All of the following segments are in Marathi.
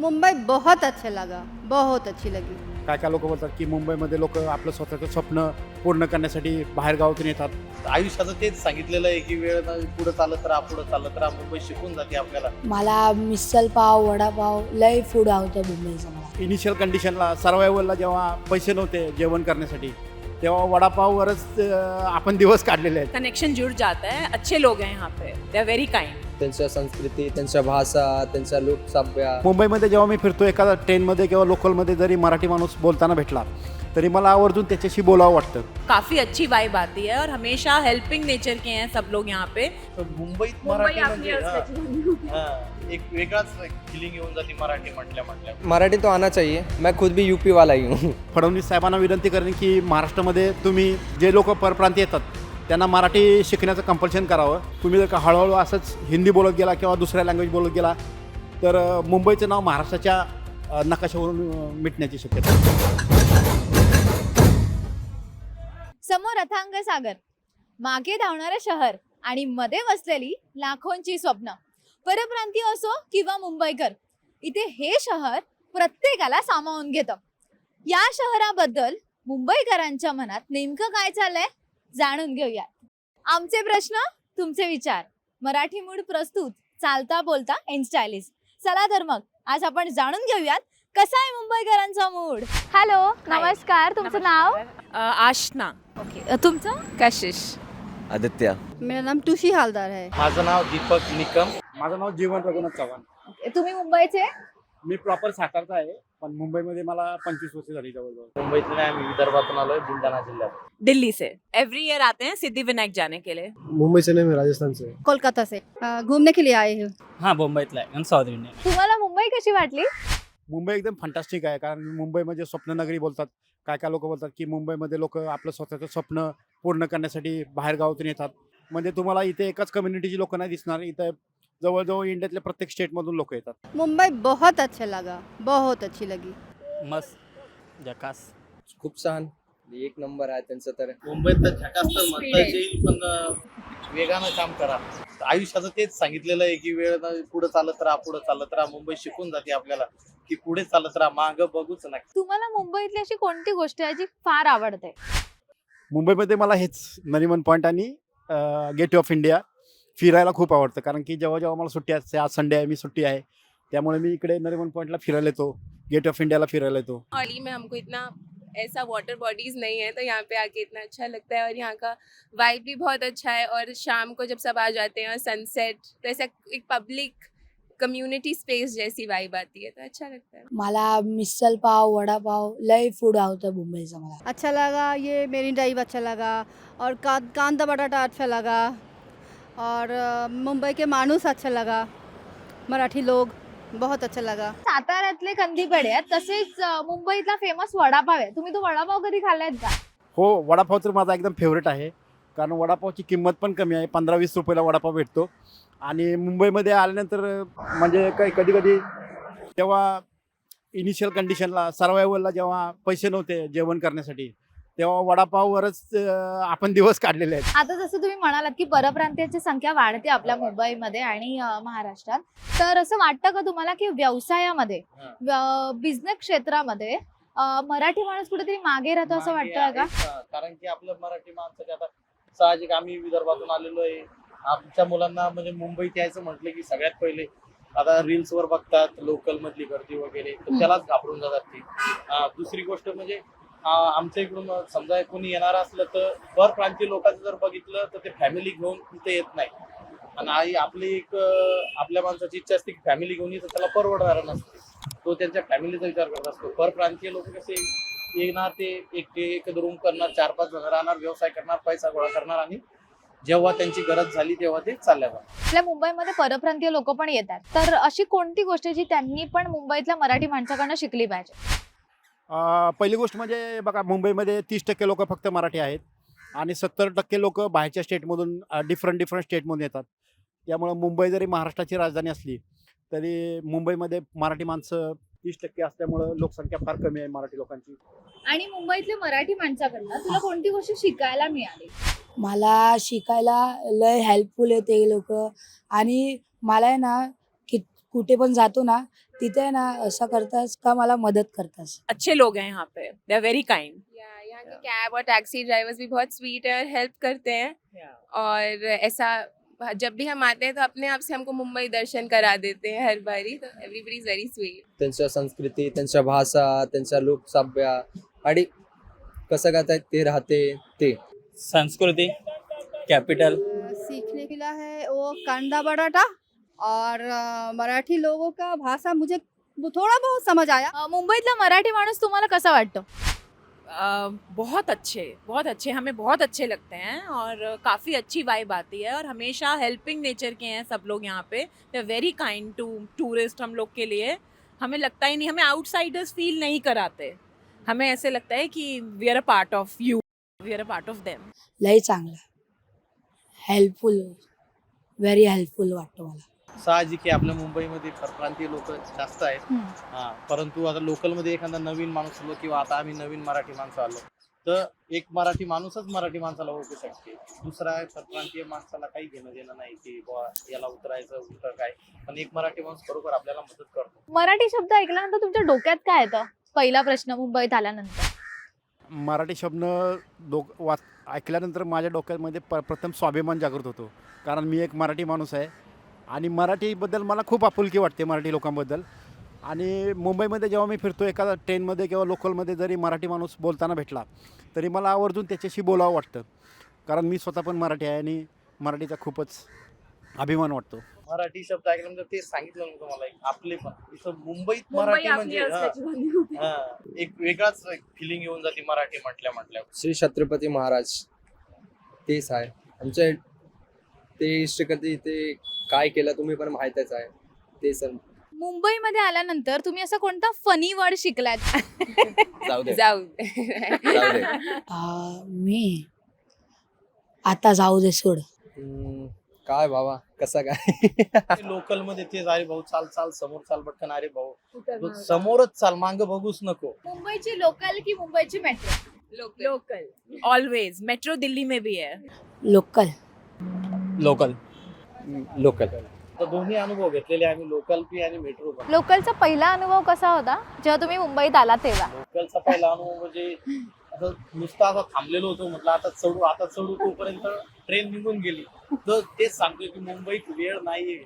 मुंबई बहुत अच्छा लगा, बहुत अच्छी लगी। काय काय लोक बोलतात की मुंबईमध्ये लोक आपलं स्वतःचं स्वप्न पूर्ण करण्यासाठी बाहेर गावातून येतात. आयुष्याचं तेच सांगितलेलं आहे की वेळ पुढे चालत राहा पुढे चालत राहा. मुंबई शिकून जाते आपल्याला. मला मिसल पाव वडापाव लय फूड आवडतं मुंबईचं मला. इनिशियल कंडिशनला सर्वायवलला जेव्हा पैसे नव्हते जेवण करण्यासाठी तेव्हा वडापाववरच आपण दिवस काढलेले आहेत. कनेक्शन जुड़ जाता है. अच्छे लोग हैं यहाँ पे, दे आर वेरी काइंड. त्यांच्या संस्कृती, त्यांच्या भाषा, त्यांचा लोकसभ्य. मुंबईमध्ये जेव्हा मी फिरतो एखादा ट्रेनमध्ये किंवा लोकलमध्ये जरी मराठी माणूस बोलताना भेटला तरी मला आवर्जून त्याच्याशी बोलावं वाटतं. काफी अच्छी वाइब आती है और हमेशा हेल्पिंग नेचर के हैं सब लोग यहाँ पे. तर मुंबईत मराठी म्हणजे एक वेगळाच फिलिंग येऊन जाते मराठी म्हटल्या. मराठी तो आना चाहिए. मैं खुद भी यूपी वाला ही हूँ. फडणवीस साहेबांना विनंती करेन की महाराष्ट्रामध्ये तुम्ही जे लोक परप्रांतीय येतात त्यांना मराठी शिकण्याचं कंपल्शन करावं. तुम्ही जर का हळूहळू असंच हिंदी बोलत गेला किंवा दुसऱ्या लँग्वेज बोलत गेला तर मुंबईचं नाव महाराष्ट्राच्या नकाशावरून मिटण्याची शक्यता आहे. समोर अथांग सागर, मागे धावणारं शहर आणि मध्ये वसलेली लाखोंची स्वप्न. परप्रांतीय असो किंवा मुंबईकर, इथे हे शहर प्रत्येकाला सामावून घेतं. या शहराबद्दल मुंबईकरांच्या मनात नेमकं काय चाललंय जाणून घेऊया. आमचे प्रश्न, तुमचे विचार. मराठी मूड प्रस्तुत, चालता बोलता इन स्टायलिश. चला तर मग आज आपण जाणून घेऊयात कसा आहे मुंबईकरांचा मूड. हॅलो, नमस्कार. तुमचं नाव? आशना. ओके, तुमचं? कशिश. आदित्य. मेरा नाम टूशी हालदार है। माझं नाव दीपक निकम. माझं नाव जीवन रघुनाथ चव्हाण. तुम्ही मुंबईचे? मी प्रॉपर सातारचा आहे पण मुंबईमध्ये मला 25 वर्ष झाली जवळजवळ. मुंबईतून नाही, आम्ही विदर्भातून आलोय, बुलढाणा जिल्ह्यात. दिल्ली से एवरी ईयर आते हैं सिद्धिविनायक जाने के लिए. मुंबई से नहीं, मैं राजस्थान से। कोलकाता से घूमने के लिए आए हैं। हाँ, मुंबईतला आहे आणि साऊथ इंडियन. तुम्हाला मुंबई कशी वाटली? मुंबई एकदम फंटास्टिक आहे कारण मुंबई म्हणजे स्वप्ननगरी बोलतात. काय काय लोक बोलतात की मुंबईमध्ये लोक आपलं स्वतःचं स्वप्न पूर्ण करण्यासाठी बाहेर गावातून येतात. म्हणजे तुम्हाला इथे एकाच कम्युनिटीची लोक नाही दिसणार. इथे जवळजवळ इंडियातल्या प्रत्येक स्टेटमधून लोक येतात. मुंबई बहुत अच्छा लगा, बहुत अच्छी लगी। मस्त जकास. खूप छान. एक नंबर आहे त्यांचं तर. मुंबईत तर झकास तर म्हणता येईल पण वेगानं काम करा. आयुष्याचं तेच सांगितलेलं आहे की वेळ पुढे चालत राहा पुढे चालत राहा. मुंबई शिकून जाते आपल्याला की पुढे चालत राहा, मागं बघूच नका. तुम्हाला मुंबईतली अशी कोणती गोष्ट आहे जी फार आवडते? मुंबईमध्ये मला हेच नरिमन पॉईंट आणि गेट ऑफ इंडिया फिरायला खूप आवडतं कारण की जेव्हा जेव्हा मला सुट्टी असते, आज संडे आहे, मी सुट्टी आहे, त्यामुळे मी इकडे नरिमन पॉईंटला फिरायला येतो, गेट ऑफ इंडियाला फिरायला येतो. औली में हमको इतना ऐसा वाटर बॉडीज नहीं है तो यहाँ पे आके इतना अच्छा लगता है और यहाँ का वाइब भी बहुत अच्छा है. और शाम को जब सब आ जाते हैं और सनसेट, तो ऐसा एक पब्लिक कम्युनिटी स्पेस जैसी वाइब आती है, तो अच्छा लगता है. मला मिसल पाव वडापाव लय फूड आवडतं मुंबईचं मला. अच्छा लगा, ये मेरीन ड्राइव अच्छा लगा और कांदा बटाटा अच्छा लगा और मुंबई के माणूस अच्छा लगा, मराठी लोग बहुत अच्छा लगा. साताऱ्यातले कंदी पेढे आहेत, तसेच मुंबईतला फेमस वडापाव आहे. तुम्ही तो वडापाव कधी खाल्लायत का? हो, वडापाव तर माझा एकदम फेवरेट आहे कारण वडापावची किंमत पण कमी आहे. 15-20 रुपयाला वडापाव भेटतो. आणि मुंबईमध्ये आल्यानंतर म्हणजे काही कधी कधी जेव्हा इनिशियल कंडिशनला सर्वायवलला जेव्हा पैसे नव्हते जेवण करण्यासाठी तेव्हा वडापाववरच आपण दिवस काढलेले आहेत. आता जसं तुम्ही म्हणालात की परप्रांतीयांची संख्या वाढते आपल्या मुंबईमध्ये आणि महाराष्ट्रात, तर असं वाटतं का तुम्हाला की व्यवसायामध्ये, बिझनेस क्षेत्रामध्ये मराठी माणूस कुठेतरी मागे राहतो असं वाटतंय का? कारण की आपलं मराठी माणसं आता साहजिक, आम्ही विदर्भातून आलेलो आहे. आमच्या मुलांना म्हणजे मुंबईत यायचं म्हटलं की सगळ्यात पहिले आता रील्स वर बघतात लोकल मधली गर्दी वगैरे, तर त्यालाच घाबरून जातात ते. दुसरी गोष्ट म्हणजे आमच्या इकडून समजा कोणी येणार असलं तर परप्रांतीय लोकांचं जर बघितलं तर ते फॅमिली घेऊन इथे येत नाही. आणि आपली एक आपल्या माणसाची इच्छा असते की फॅमिली घेऊन येतं, त्याला परवडणारा नसते, तो त्यांच्या फॅमिलीचा विचार करत असतो. परप्रांतीय लोक कसे येणार, ते एकटे एक रूम करणार, 4-5 जण राहणार, व्यवसाय करणार, पैसा गोळा करणार आणि जेव्हा त्यांची गरज झाली तेव्हा ते चालल्या जातात. आपल्या मुंबईमध्ये परप्रांतीय लोक पण येतात, तर अशी कोणती गोष्ट जी त्यांनी पण मुंबईतल्या मराठी माणसाकडनं शिकली पाहिजे? पहिली गोष्ट म्हणजे बघा, मुंबईमध्ये 30% लोक फक्त मराठी आहेत आणि 70% लोक बाहेरच्या स्टेटमधून डिफरंट स्टेटमधून येतात. त्यामुळं मुंबई जरी महाराष्ट्राची राजधानी असली तरी मुंबईमध्ये मराठी माणसं 30% असल्यामुळं लोकसंख्या फार कमी आहे मराठी लोकांची. आणि मुंबईतल्या मराठी माणसाकडनं तुला कोणती गोष्ट शिकायला मिळाली? मला शिकायला लय हेल्पफुल आहे ते लोक. आणि मला आहे ना की कुठे पण जातो ना तिथे ना असं करतास का मला मदत करतास. अच्छे लोग हैं यहाँ पे, दे आर वेरी काइंड. यहाँ के कैब और टैक्सी ड्राइवर्स भी बहुत स्वीट है और हेल्प करते हैं. और ऐसा जब भी हम आते हैं तो अपने आप से हमको मुंबई दर्शन करा देते हैं हर बारी. तो एवरीबडी इज वेरी स्वीट. त्यांच्या संस्कृती, त्यांच्या भाषा, त्यांच्या लोक सभ्य आणि कसं करतात ते राहते ते. संस्कृति कैपिटल सीखने के लिए है वो कांदा बटाटा और मराठी लोगों का भाषा मुझे वो थोड़ा बहुत समझ आया. मुंबईतला मराठी माणूस तुम्हाला कसा वाटतो? बहुत अच्छे हमें बहुत अच्छे लगते हैं और काफ़ी अच्छी वाइब आती है और हमेशा हेल्पिंग नेचर के हैं सब लोग यहाँ पे. They are very kind to tourist. हम लोग के लिए हमें लगता ही नहीं, हमें आउटसाइडर्स फील नहीं कराते. हमें ऐसे लगता है कि we are a part of you, we are a part of them. लय चांगला, हेल्पफुल, व्हेरी हेल्पफुल वाटतं मला. साहजिक आहे आपल्या मुंबईमध्ये परप्रांतीय लोक जास्त आहेत. हा, परंतु आता लोकलमध्ये एखादा नवीन माणूस आलो किंवा आता आम्ही नवीन मराठी माणसं आलो तर एक मराठी माणूसच मराठी माणसाला ओळखू शकते. दुसरा परप्रांतीय माणसाला काही घेणं देणं नाही की बुवा याला उतरायचं उतर काय, पण एक मराठी माणूस बरोबर आपल्याला मदत करतो. मराठी शब्द ऐकल्यानंतर तुमच्या डोक्यात काय येतं? पहिला प्रश्न मुंबईत आल्यानंतर. मराठी शब्द ऐकल्यानंतर माझ्या डोक्यामध्ये प्रथम स्वाभिमान जागृत होतो. कारण मी एक मराठी माणूस आहे आणि मराठीबद्दल मला खूप आपुलकी वाटते, मराठी लोकांबद्दल. आणि मुंबईमध्ये जेव्हा मी फिरतो एखादा ट्रेनमध्ये किंवा लोकलमध्ये जरी मराठी माणूस बोलताना भेटला तरी मला आवर्जून त्याच्याशी बोलावं वाटतं. कारण मी स्वतः पण मराठी आहे आणि मराठीचा खूपच अभिमान वाटतो. मराठी शब्द ऐकल्यानंतर ते सांगितलं ना तुम्हाला, एक आपले पण इथं मुंबईत मराठी म्हणजे एक वेगळाच फिलिंग येऊन जाते मराठी म्हटल्या. श्री छत्रपती महाराज तेच आहे आमचे. ते इष्टकर्ते ते काय केलं तुम्ही पण माहितच आहे ते सर. मुंबईमध्ये आल्यानंतर तुम्ही असं कोणता फनी वर्ड शिकलात? जाऊ दे जाऊ जाऊ दे. मी आता जाऊ दे सोड. काय बाबा कसं काय. लोकलमध्ये तेच अरे भाऊ चाल चाल समोर चाल पटकन, अरे भाऊ समोरच चाल, मांग बघूच नको. मुंबईची लोकल की मुंबईची metro? Local always. Metro Delhi में भी है. लोकल. Local local. तर दोन्ही अनुभव घेतलेले आम्ही, लोकल पी आणि मेट्रो पण. लोकलचा पहिला अनुभव कसा होता जेव्हा तुम्ही मुंबईत आला तेव्हा? लोकलचा पहिला अनुभव म्हणजे असं नुसतं असं थांबलेलो होतो, म्हटलं आता चढू तोपर्यंत ट्रेन निघून गेली. तर तेच सांगतोय की मुंबईत वेळ नाहीये,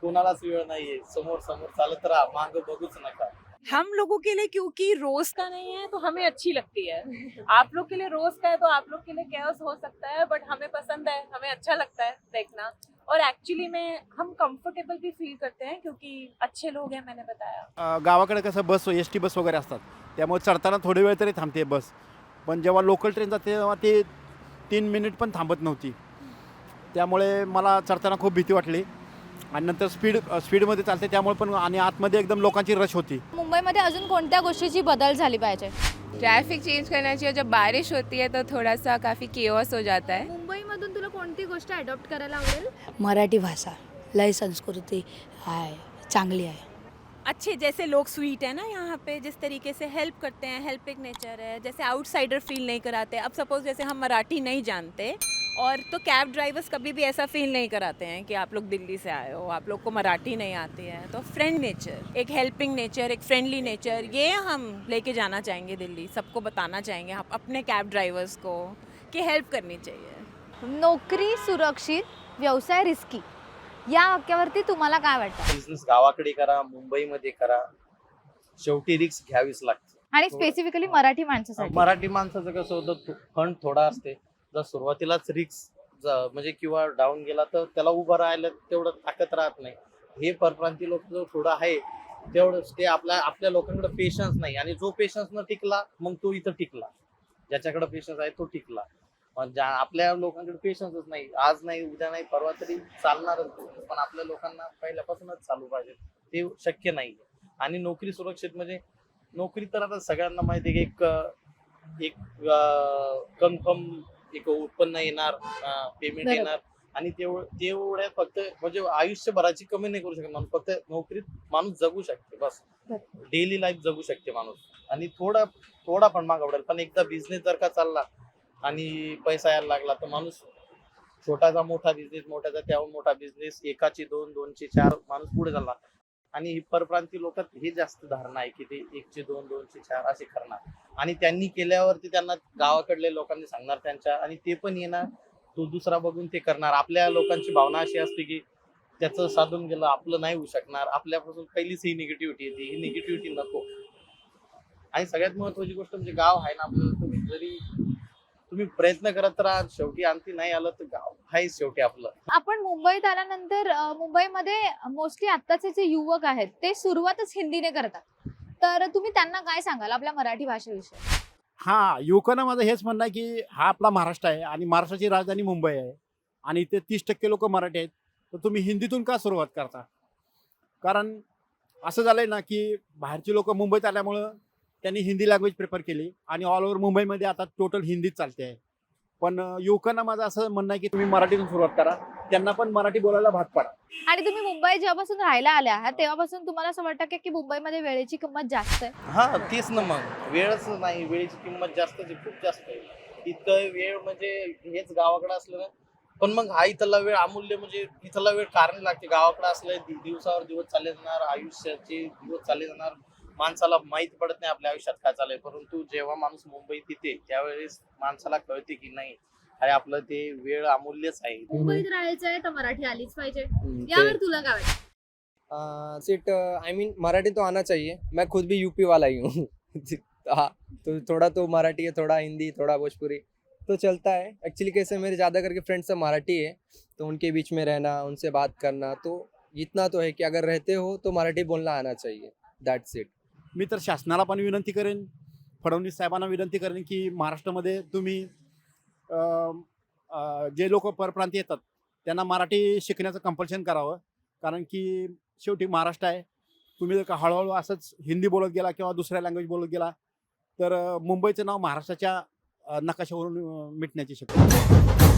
कोणालाच वेळ नाहीये. समोर चालत राहा, मागं बघूच नका. हम लोगों के लिए क्योंकि रोज का नहीं है तो हमें अच्छी लगती है. आप लोग के लिए रोज का है तो आप लोग के लिए कैओस हो सकता है, बट हमें पसंद है, हमें अच्छा लगता है देखना. और एक्चुअली में हम कंफर्टेबल भी फील करते हैं क्योंकि अच्छे लोग हैं, मैंने बताया. गावाकडे कसं बस एस टी बस वगैरे असतात, त्यामुळे चढताना थोडी वेळ तरी थांबते बस. पण जेव्हा लोकल ट्रेन जाते तेव्हा ते 3 मिनिट पण थांबत नव्हती. त्यामुळे मला चढताना खूप भीती वाटली. आणि नंतर स्पीडमध्ये चालते त्यामुळे पण, आणि आतमध्ये एकदम लोकांची रश होती. मुंबईमध्ये अजून कोणत्या गोष्टीची बदल झाली पाहिजे? ट्रैफिक चेंज करना चाहिए. जब बारिश होती है तो थोड़ा सा काफी केओस हो जाता है. मुंबईमधून तुला कोणती गोष्ट अडॉप्ट करायला आवडेल? मराठी भाषा लय संस्कृती आहे, चांगली आहे. अच्छे जैसे लोग स्वीट है ना यहाँ पे, जिस तरीके से हेल्प करते हैं, हेल्पिंग नेचर है, जैसे आउटसाइडर फील नहीं कराते. अब सपोज जैसे हम मराठी नहीं जानते और तो कैब ड्राइवर्स कभी भी ऐसा फील नहीं कराते हैं कि आप लोग दिल्ली से आए हो, आप लोग को मराठी नहीं आती है. तो फ्रेंड नेचर, एक हेल्पिंग नेचर, एक फ्रेंडली नेचर, ये हम लेके जाना चाहेंगे दिल्ली. सबको बताना चाहेंगे हम अपने कैब ड्राइवर्स को कि हेल्प करनी चाहिए. नोकरी सुरक्षित, व्यवसाय रिस्की, या वाक्यावरती तुम्हाला काय वाटतं? बिझनेस गावाकडे करा, मुंबईमध्ये करा, शेवटी रिस्क घ्यावीच लागते. आणि स्पेसिफिकली मराठी माणसासाठी? मराठी माणसाचं कसं होतं, फंड थोडा असते. जर सुरुवातीलाच रिस्क म्हणजे किंवा डाऊन गेला तर त्याला उभं राहायला तेवढं ताकद राहत नाही. हे परप्रांतीय लोक जो थोडं आहे तेवढंच, ते आपल्या लोकांकडे पेशन्स नाही. आणि जो पेशन्स न टिकला मग तो इथं टिकला. ज्याच्याकडे पेशन्स आहे तो टिकला. पण आपल्या लोकांकडे पेशन्सच नाही. आज नाही, उद्या नाही, परवा तरी चालणारच. पण आपल्या लोकांना पहिल्यापासूनच चालू पाहिजे, ते शक्य नाही. आणि नोकरी सुरक्षित म्हणजे नोकरी तर आता सगळ्यांना माहिती आहे की एक कन्फर्म एक उत्पन्न येणार, पेमेंट येणार. आणि तेवढ्या फक्त म्हणजे आयुष्यभराची कमी नाही करू शकत माणूस. फक्त नोकरीत माणूस जगू शकते बस, डेली लाईफ जगू शकते माणूस. आणि थोडा पण माग आवडेल. पण एकदा बिझनेस जर का चालला आणि पैसा यायला लागला तर माणूस छोटाचा मोठा बिझनेस, मोठ्याचा त्याहून मोठा बिझनेस, एकाची 2, 2ची 4 माणूस पुढे चालला. आणि ही परप्रांतीय लोकात हे जास्त धारणा आहे की ते 1चे 2 2चे 4 असे करणार आणि त्यांनी केल्यावरती त्यांना गावाकडल्या लोकांनी सांगणार त्यांच्या आणि ते पण येणार तो दुसरा बघून ते करणार. आपल्या लोकांची भावना अशी असते की त्याचं साधून गेलं आपलं नाही होऊ शकणार, आपल्यापासून पहिलीच ही निगेटिव्हिटी येते, ही निगेटिव्हिटी नको. आणि सगळ्यात महत्वाची गोष्ट म्हणजे गाव आहे ना आपलं, तुम्ही प्रयत्न करत राहा, शेवटी अंती नाही आलं तर गाव आहे शेवटी आपलं. आपण मुंबईत आल्यानंतर मुंबईमध्ये मोस्टली आत्ताचे जे युवक आहेत ते सुरुवातच हिंदीने करतात, तर तुम्ही त्यांना काय सांगाल आपल्या मराठी भाषेविषयी? हा, युवकांना माझं हेच म्हणणं आहे की हा आपला महाराष्ट्र आहे आणि महाराष्ट्राची राजधानी मुंबई आहे आणि इथे 30% लोक मराठी आहेत. तर तुम्ही हिंदीतून का सुरुवात करता? कारण असं झालंय ना की बाहेरची लोक मुंबईत आल्यामुळं त्यांनी हिंदी लँग्वेज प्रिफर केली आणि ऑल ओव्हर मुंबईमध्ये आता टोटल हिंदीच चालते आहे. पण युवकांना माझं असं म्हणणं आहे की तुम्ही मराठीतून सुरुवात करा, त्यांना पण मराठी बोलायला भाग पाडा. आणि तुम्ही मुंबई जेव्हापासून राहायला आल्या आहात तेव्हापासून तुम्हाला असं वाटतं की मुंबईमध्ये वेळेची किंमत जास्त आहे? हा तेच ना, मग वेळच नाही, वेळेची किंमत जास्त आहे, खूप जास्त आहे. इथं वेळ म्हणजे हेच गावाकडे असलं ना, पण मग हा इथला वेळ अमूल्य, म्हणजे इथला वेळ कारण लागते. गावाकडे असलं दिवसावर दिवस चालले जाणार, आयुष्याचे दिवस चालले जाणार, माणसाला माहित पडत नाही आपल्या आयुष्यात काय चाललंय. परंतु जेव्हा माणूस मुंबईत येते त्यावेळेस माणसाला कळते की नाही अरे आपलं ते वेळ अमूल्यच आहे. मुंबईत राहायचं आहे तर मराठी आलीच पाहिजे, ते- यावर तुला काय वाटतं? सिट आई मीन मराठी तो आना चाहिए. मैं खुद भी यूपी वाला ही हूँ. हाँ, तो थोड़ा तो मराठी है, थोड़ा हिंदी, थोड़ा भोजपुरी तो चलता है. एक्चुअली कैसे मेरे ज़्यादा करके फ्रेंड्स सब मराठी है, तो उनके बीच में रहना, उनसे बात करना, तो इतना तो है कि अगर रहते हो तो मराठी बोलना आना चाहिए. That's it. मी तर शासनाला पण विनंती करेन, फडणवीस साहेबांना विनंती करेन की महाराष्ट्रामध्ये तुम्ही जे लोक परप्रांतीय येतात त्यांना मराठी शिकण्याचं कंपल्शन करावं. कारण की शेवटी महाराष्ट्र आहे. तुम्ही जर का हळूहळू असंच हिंदी बोलत गेला किंवा दुसऱ्या लँग्वेज बोलत गेला तर मुंबईचं नाव महाराष्ट्राच्या नकाशावरून मिटण्याची शक्यता आहे.